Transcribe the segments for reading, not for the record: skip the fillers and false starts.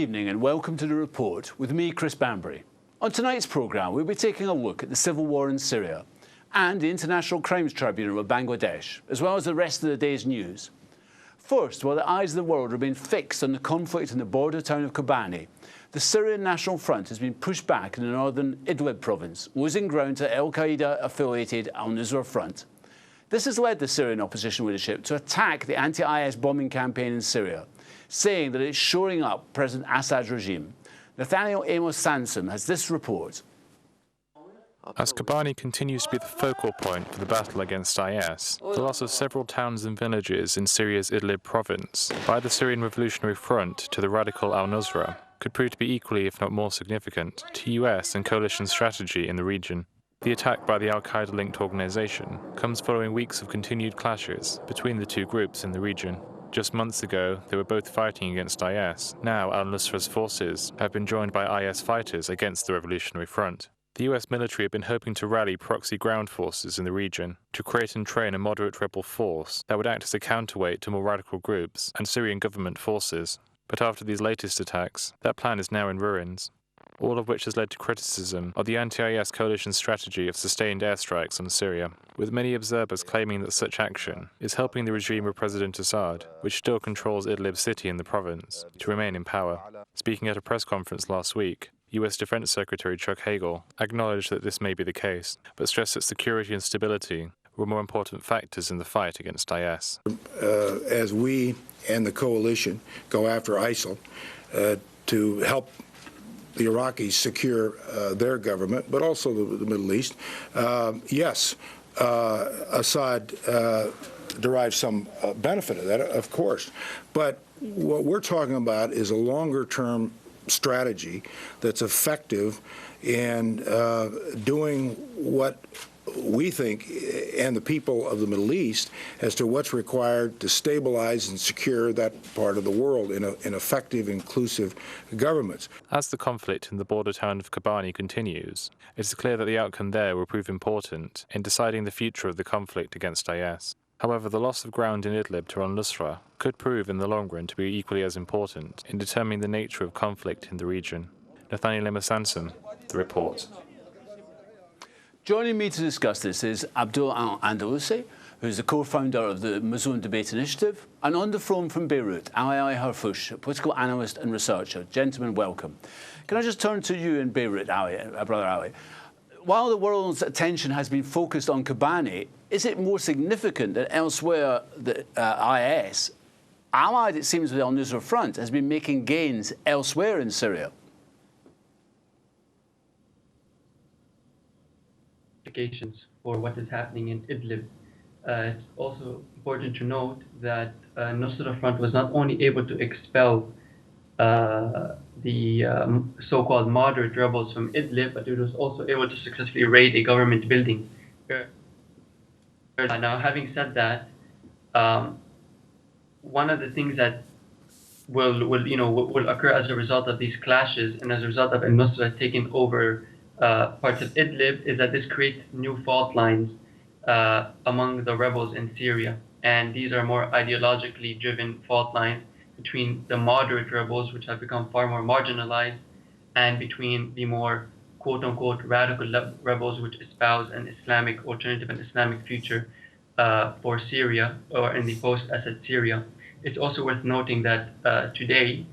evening and welcome to The Report with me, Chris Bambery. On tonight's programme, we'll be taking a look at the civil war in Syria and the International Crimes Tribunal of Bangladesh, as well as the rest of the day's news. First, while the eyes of the world remain fixed on the conflict in the border town of Kobani, the Syrian National Front has been pushed back in the northern Idlib province, losing ground to al-Qaeda-affiliated al-Nusra Front. This has led the Syrian opposition leadership to attack the anti-IS bombing campaign in Syria, saying that it's shoring up President Assad's regime. Nathaniel Amos Sansom has this report. As Kobani continues to be the focal point for the battle against IS, the loss of several towns and villages in Syria's Idlib province by the Syrian Revolutionary Front to the radical al-Nusra could prove to be equally, if not more significant, to US and coalition strategy in the region. The attack by the al-Qaeda-linked organization comes following weeks of continued clashes between the two groups in the region. Just months ago, they were both fighting against IS. Now al-Nusra's forces have been joined by IS fighters against the Revolutionary Front. The US military have been hoping to rally proxy ground forces in the region to create and train a moderate rebel force that would act as a counterweight to more radical groups and Syrian government forces. But after these latest attacks, that plan is now in ruins, all of which has led to criticism of the anti-IS coalition strategy of sustained airstrikes on Syria, with many observers claiming that such action is helping the regime of President Assad, which still controls Idlib city in the province, to remain in power. Speaking at a press conference last week, US Defense Secretary Chuck Hagel acknowledged that this may be the case, but stressed that security and stability were more important factors in the fight against IS. As we and the coalition go after ISIL to help the Iraqis secure their government, but also the Middle East, yes, Assad derives some benefit of that, of course. But what we're talking about is a longer-term strategy that's effective in doing what we think, and the people of the Middle East, as to what's required to stabilize and secure that part of the world in effective, inclusive governments. As the conflict in the border town of Kobani continues, it is clear that the outcome there will prove important in deciding the future of the conflict against IS. However, the loss of ground in Idlib to al-Nusra could prove in the long run to be equally as important in determining the nature of conflict in the region. Nathaniel Amos Sansom, The Report. Joining me to discuss this is Abdullah al Andalusi, who's the co-founder of the Muslim Debate Initiative, and on the phone from Beirut, Ali Harfouch, a political analyst and researcher. Gentlemen, welcome. Can I just turn to you in Beirut, Ali, Brother Ali? While the world's attention has been focused on Kobani, is it more significant that elsewhere that IS, allied it seems with the al-Nusra Front, has been making gains elsewhere in Syria? For what is happening in Idlib. It's also important to note that Nusra Front was not only able to expel the so-called moderate rebels from Idlib, but it was also able to successfully raid a government building. Now, having said that, one of the things that will occur as a result of these clashes and as a result of al-Nusra taking over parts of Idlib is that this creates new fault lines among the rebels in Syria. And these are more ideologically driven fault lines between the moderate rebels, which have become far more marginalized, and between the more quote-unquote radical rebels, which espouse an Islamic alternative, an Islamic future for Syria, or in the post-Assad Syria. It's also worth noting that today,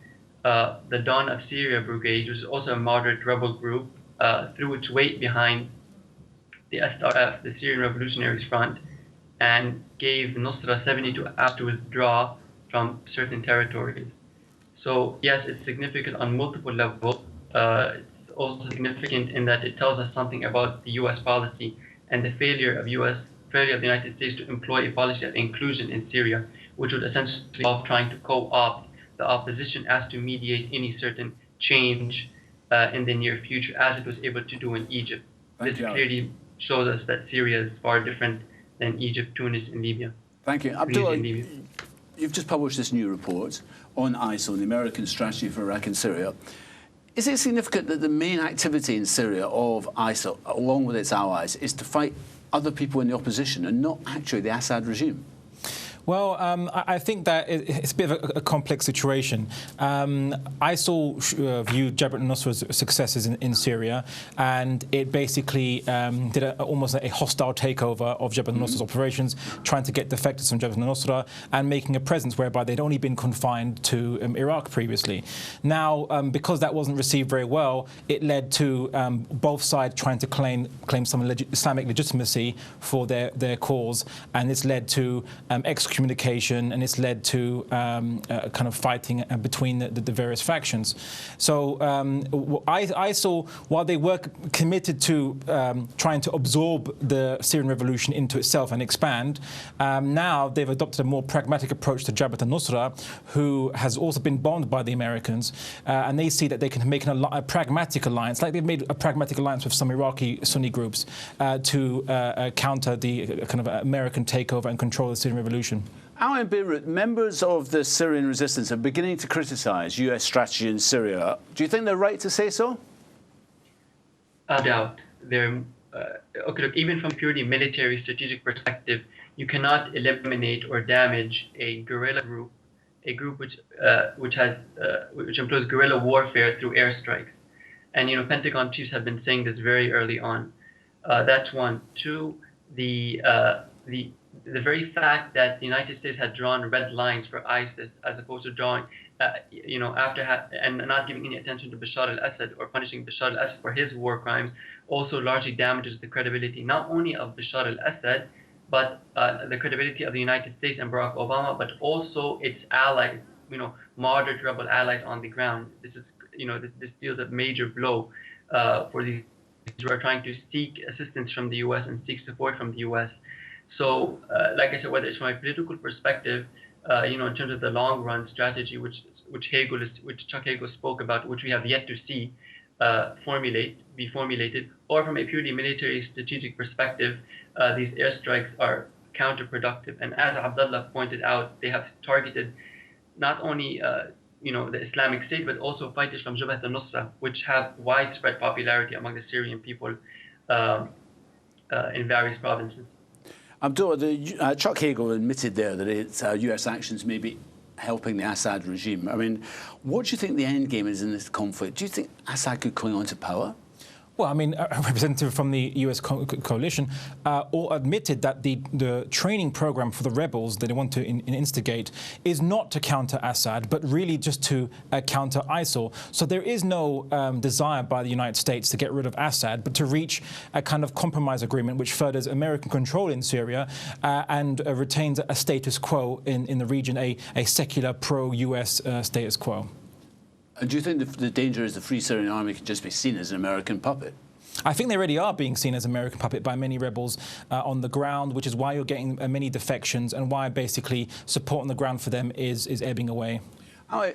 the Dawn of Syria Brigade, which is also a moderate rebel group, threw its weight behind the SRF, the Syrian Revolutionary Front, and gave Nusra 72 hours to withdraw from certain territories. So yes, it's significant on multiple levels. It's also significant in that it tells us something about the U.S. policy and the failure of the United States to employ a policy of inclusion in Syria, which would essentially involve trying to co-opt the opposition as to mediate any certain change in the near future, as it was able to do in Egypt. This clearly shows us that Syria is far different than Egypt, Tunis, and Libya. Thank you. Abdullah, you've just published this new report on ISIL, the American strategy for Iraq and Syria. Is it significant that the main activity in Syria of ISIL, along with its allies, is to fight other people in the opposition and not actually the Assad regime? Well, I think that it's a bit of a complex situation. ISIL viewed Jabhat al-Nusra's successes in Syria, and it basically did almost a hostile takeover of Jabhat al-Nusra's operations, trying to get defectors from Jabhat al-Nusra and making a presence whereby they'd only been confined to Iraq previously. Now, because that wasn't received very well, it led to both sides trying to claim some Islamic legitimacy for their cause, and it's led to excommunication, and it's led to kind of fighting between the various factions. So ISIL, while they were committed to trying to absorb the Syrian revolution into itself and expand, now they've adopted a more pragmatic approach to Jabhat al-Nusra, who has also been bombed by the Americans, and they see that they can make a pragmatic alliance, like they've made a pragmatic alliance with some Iraqi Sunni groups to counter the kind of American takeover and control of the Syrian revolution. Out in Beirut, members of the Syrian resistance are beginning to criticise US strategy in Syria. Do you think they're right to say so? I doubt. Okay, look, even from purely military strategic perspective, you cannot eliminate or damage a guerrilla group, a group which employs guerrilla warfare through airstrikes. And Pentagon chiefs have been saying this very early on. That's one. Two, the very fact that the United States had drawn red lines for ISIS, as opposed to drawing, and not giving any attention to Bashar al-Assad or punishing Bashar al-Assad for his war crimes, also largely damages the credibility not only of Bashar al-Assad, but the credibility of the United States and Barack Obama, but also its allies, moderate rebel allies on the ground. This is, this deals a major blow for these who are trying to seek assistance from the U.S. and seek support from the U.S. So, like I said, whether it's from a political perspective, in terms of the long-run strategy, which Chuck Hagel spoke about, which we have yet to see be formulated, or from a purely military strategic perspective, these airstrikes are counterproductive. And as Abdullah pointed out, they have targeted not only the Islamic State, but also fighters from Jabhat al-Nusra, which have widespread popularity among the Syrian people in various provinces. Abdullah, Chuck Hagel admitted there that US actions may be helping the Assad regime. I mean, what do you think the end game is in this conflict? Do you think Assad could cling on to power? Well, I mean, a representative from the US coalition all admitted that the training program for the rebels that they want to instigate is not to counter Assad, but really just to counter ISIL. So there is no desire by the United States to get rid of Assad, but to reach a kind of compromise agreement which furthers American control in Syria and retains a status quo in the region, a secular pro-US status quo. And do you think the danger is the Free Syrian Army can just be seen as an American puppet? I think they already are being seen as American puppet by many rebels on the ground, which is why you're getting many defections and why basically support on the ground for them is ebbing away.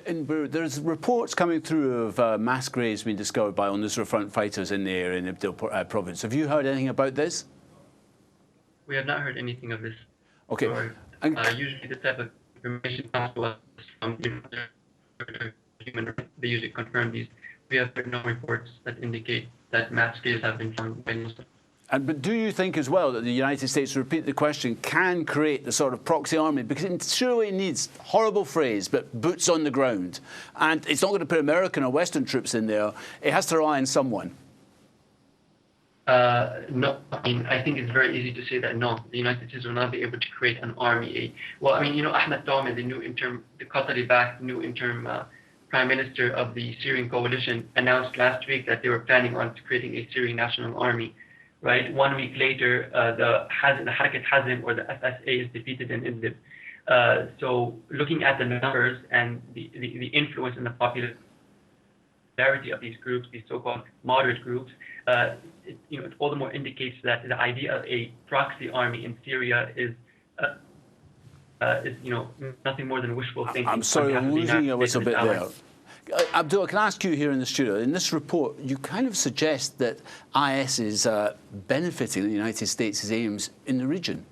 In Beirut, there's reports coming through of mass graves being discovered by al-Nusra Front fighters in the area in Idlib province. Have you heard anything about this? We have not heard anything of this. Okay. Usually this type of information comes to us from human rights. They usually confirm these. We have heard no reports that indicate that mass graves have been found by Muslims. But do you think as well that the United States, to repeat the question, can create the sort of proxy army? Because it surely needs, horrible phrase, but boots on the ground. And it's not going to put American or Western troops in there. It has to rely on someone. No, I mean, I think it's very easy to say that no, the United States will not be able to create an army. Ahmed Tawmi, the Qatari-backed new interim Prime Minister of the Syrian coalition, announced last week that they were planning on creating a Syrian national army. Right, 1 week later, the Harakat Hazm, or the FSA, is defeated in Idlib. So, looking at the numbers and the influence and the popularity of these groups, these so-called moderate groups, it all the more indicates that the idea of a proxy army in Syria is nothing more than wishful thinking. I'm sorry, I'm losing you a little bit there. Abdullah, can I ask you here in the studio, in this report, you kind of suggest that IS is benefiting the United States' aims in the region.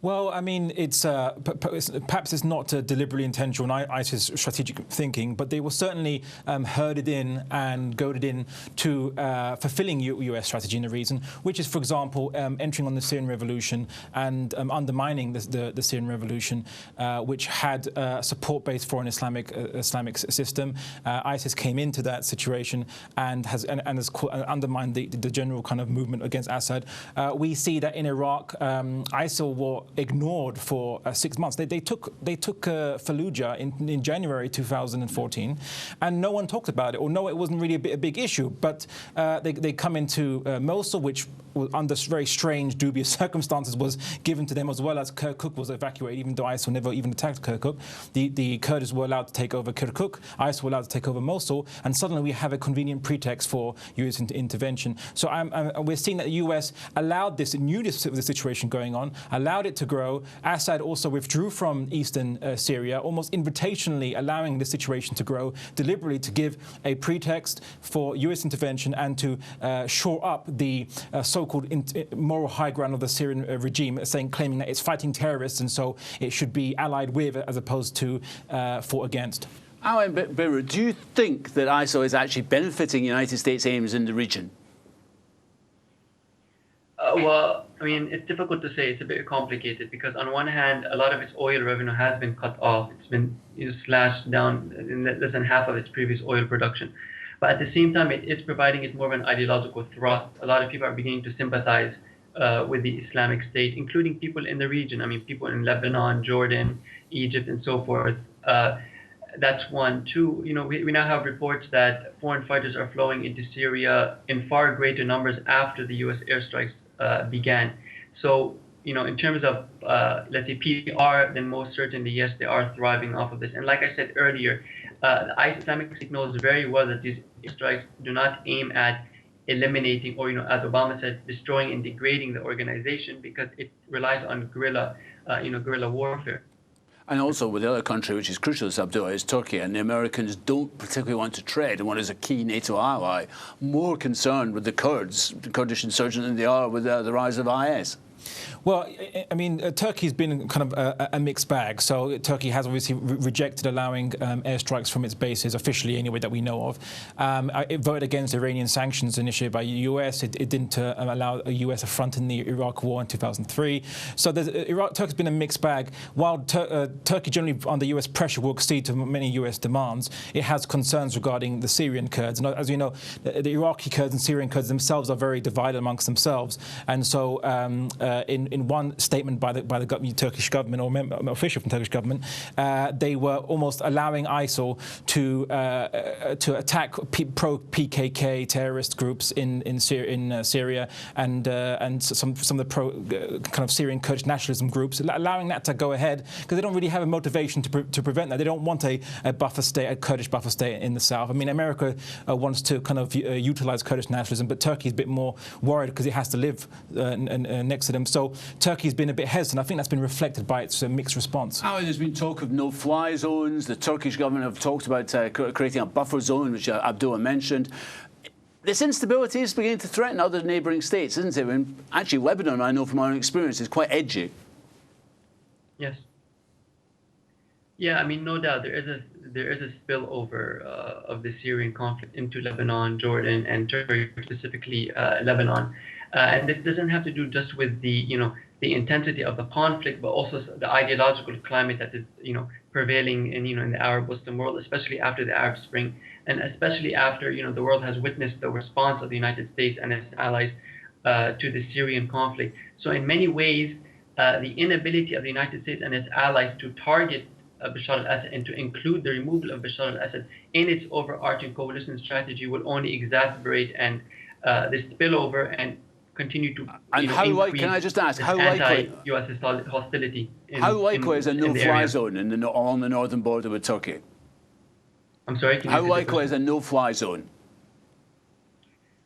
Well, I mean, perhaps it's not deliberately intentional in ISIS strategic thinking, but they were certainly herded in and goaded in to fulfilling US strategy in the region, which is, for example, entering on the Syrian revolution and undermining the Syrian revolution, which had a support-based foreign Islamic system. ISIS came into that situation and has undermined the general kind of movement against Assad. We see that in Iraq, ISIL were ignored for 6 months. They took Fallujah in January 2014, and no one talked about it, or no, it wasn't really a big issue. But they come into Mosul, which under very strange, dubious circumstances was given to them, as well as Kirkuk was evacuated, even though ISIL never even attacked Kirkuk. The Kurds were allowed to take over Kirkuk, ISIL were allowed to take over Mosul, and suddenly we have a convenient pretext for US intervention. So we're seeing that the US allowed this, knew this was the situation going on, allowed it to grow. Assad also withdrew from eastern Syria, almost invitationally allowing the situation to grow, deliberately to give a pretext for US intervention and to shore up the so-called moral high ground of the Syrian regime, claiming that it's fighting terrorists and so it should be allied with as opposed to fought against. Ali Harfouch, do you think that ISIL is actually benefiting United States aims in the region? Well, I mean, it's difficult to say. It's a bit complicated because on one hand, a lot of its oil revenue has been cut off. It's been slashed down in less than half of its previous oil production. But at the same time, it is providing it more of an ideological thrust. A lot of people are beginning to sympathize with the Islamic State, including people in the region. I mean, people in Lebanon, Jordan, Egypt, and so forth. That's one. Two, we now have reports that foreign fighters are flowing into Syria in far greater numbers after the U.S. airstrikes began. So, in terms of, let's say, PR, then most certainly, yes, they are thriving off of this. And like I said earlier, the Islamic State knows very well that these strikes do not aim at eliminating or, as Obama said, destroying and degrading the organization, because it relies on guerrilla warfare. And also with the other country, which is crucial to Abdullah, is Turkey, and the Americans don't particularly want to tread on what is a key NATO ally, more concerned with the Kurds, the Kurdish insurgents, than they are with the rise of IS. Well, I mean, Turkey's been kind of a mixed bag. So Turkey has obviously rejected allowing airstrikes from its bases, officially anyway, that we know of. It voted against Iranian sanctions initiated by the US. It didn't allow a US a front in the Iraq war in 2003. So Turkey's been a mixed bag. While Turkey generally under US pressure will accede to many US demands, it has concerns regarding the Syrian Kurds. And as you know, the Iraqi Kurds and Syrian Kurds themselves are very divided amongst themselves. And so in one statement by the Turkish government, or official from the Turkish government, they were almost allowing ISIL to attack pro-PKK terrorist groups in Syria and some of the pro kind of Syrian Kurdish nationalism groups, allowing that to go ahead because they don't really have a motivation to prevent that. They don't want a buffer state, a Kurdish buffer state in the south. I mean, America wants to kind of utilize Kurdish nationalism, but Turkey is a bit more worried because it has to live next to them. So Turkey's been a bit hesitant. I think that's been reflected by its mixed response. There's been talk of no-fly zones. The Turkish government have talked about creating a buffer zone, which Abdullah mentioned. This instability is beginning to threaten other neighbouring states, isn't it? And actually, Lebanon, I know from my own experience, is quite edgy. Yes. Yeah, I mean, no doubt there is a spillover of the Syrian conflict into Lebanon, Jordan, and Turkey, specifically Lebanon. And this doesn't have to do just with the intensity of the conflict, but also the ideological climate that is prevailing in the Arab Muslim world, especially after the Arab Spring, and especially after the world has witnessed the response of the United States and its allies to the Syrian conflict. So in many ways, the inability of the United States and its allies to target Bashar al-Assad and to include the removal of Bashar al-Assad in its overarching coalition strategy will only exacerbate and this spillover and continue to increase can I just ask, how likely anti-US hostility? How likely is a no-fly zone along the northern border with Turkey? I'm sorry? How likely is a no-fly zone?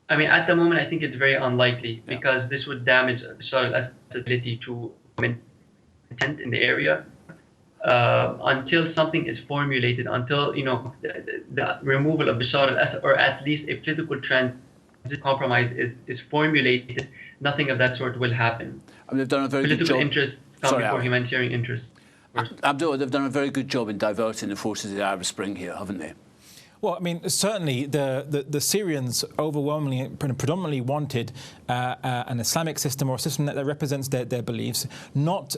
I mean, at the moment, I think it's very unlikely because this would damage Bashar al-Assad's ability to intent in the area until something is formulated, until the removal of Bashar al-Assad, or at least a physical compromise is formulated. Nothing of that sort will happen. I mean, they've done a very good job. Political interest come before humanitarian interests. Abdullah, they've done a very good job in diverting the forces of the Arab Spring here, haven't they? Well, I mean, certainly the Syrians overwhelmingly, predominantly wanted an Islamic system or a system that represents their beliefs, not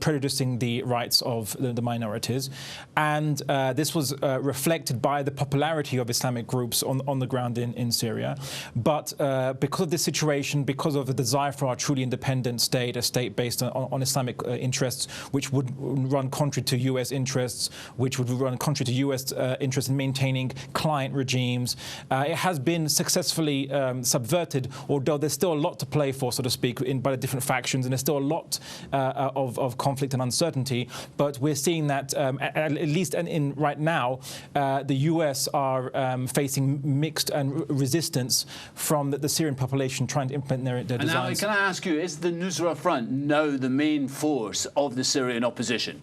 prejudicing the rights of the minorities. And this was reflected by the popularity of Islamic groups on the ground in Syria. But because of this situation, because of the desire for a truly independent state, a state based on Islamic interests, which would run contrary to U.S. interests, which would run contrary to U.S. interests in maintaining client regimes. It has been successfully subverted, although there's still a lot to play for, so to speak, by the different factions, and there's still a lot of conflict and uncertainty. But we're seeing that, at least right now, the US are facing mixed and resistance from the Syrian population trying to implement their designs. And now, can I ask you, is the Nusra Front now the main force of the Syrian opposition?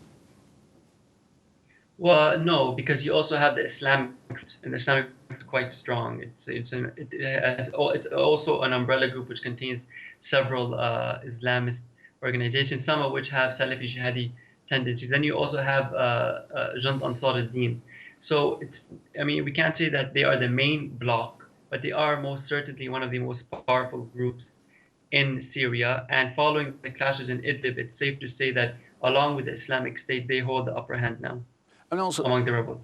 Well, no, because you also have the Islamic, and the Islamic is quite strong. It's also an umbrella group which contains several Islamist organizations, some of which have Salafi jihadi tendencies. Then you also have Jand Ansar al-Din. So we can't say that they are the main bloc, but they are most certainly one of the most powerful groups in Syria. And following the clashes in Idlib, it's safe to say that along with the Islamic State, they hold the upper hand now. And also, among the rebels.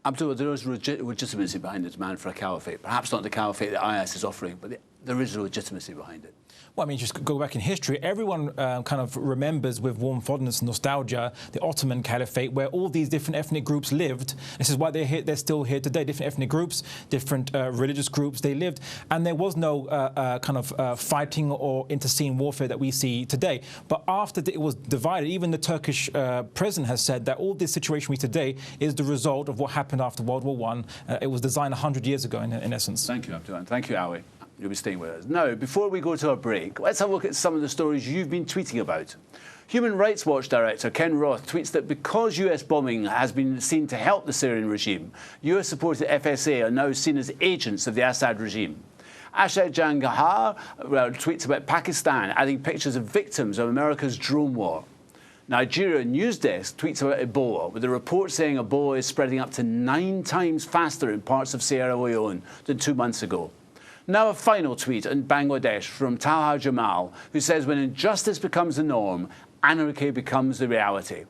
Abdullah, there is legitimacy behind the demand for a caliphate. Perhaps not the caliphate that IS is offering, but there is a legitimacy behind it. Well, I mean, just go back in history. Everyone kind of remembers with warm fondness and nostalgia the Ottoman Caliphate, where all these different ethnic groups lived. This is why they're here. They're still here today. Different ethnic groups, different religious groups. They lived, and there was no kind of fighting or interscene warfare that we see today. But after it was divided, even the Turkish president has said that all this situation we today is the result of what happened after World War I. It was designed 100 years ago, in essence. Thank you, Abdullah. Thank you, Ali. You'll be staying with us. Now, before we go to a break, let's have a look at some of the stories you've been tweeting about. Human Rights Watch Director Ken Roth tweets that because US bombing has been seen to help the Syrian regime, US-supported FSA are now seen as agents of the Assad regime. Ashed Jangahar tweets about Pakistan adding pictures of victims of America's drone war. Nigeria News Desk tweets about Ebola, with a report saying Ebola is spreading up to 9 times faster in parts of Sierra Leone than 2 months ago. Now a final tweet in Bangladesh from Talha Jamal, who says when injustice becomes the norm, anarchy becomes the reality.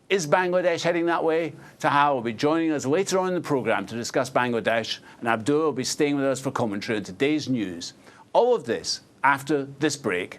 Is Bangladesh heading that way? Taha will be joining us later on in the programme to discuss Bangladesh, and Abdullah will be staying with us for commentary on today's news. All of this after this break.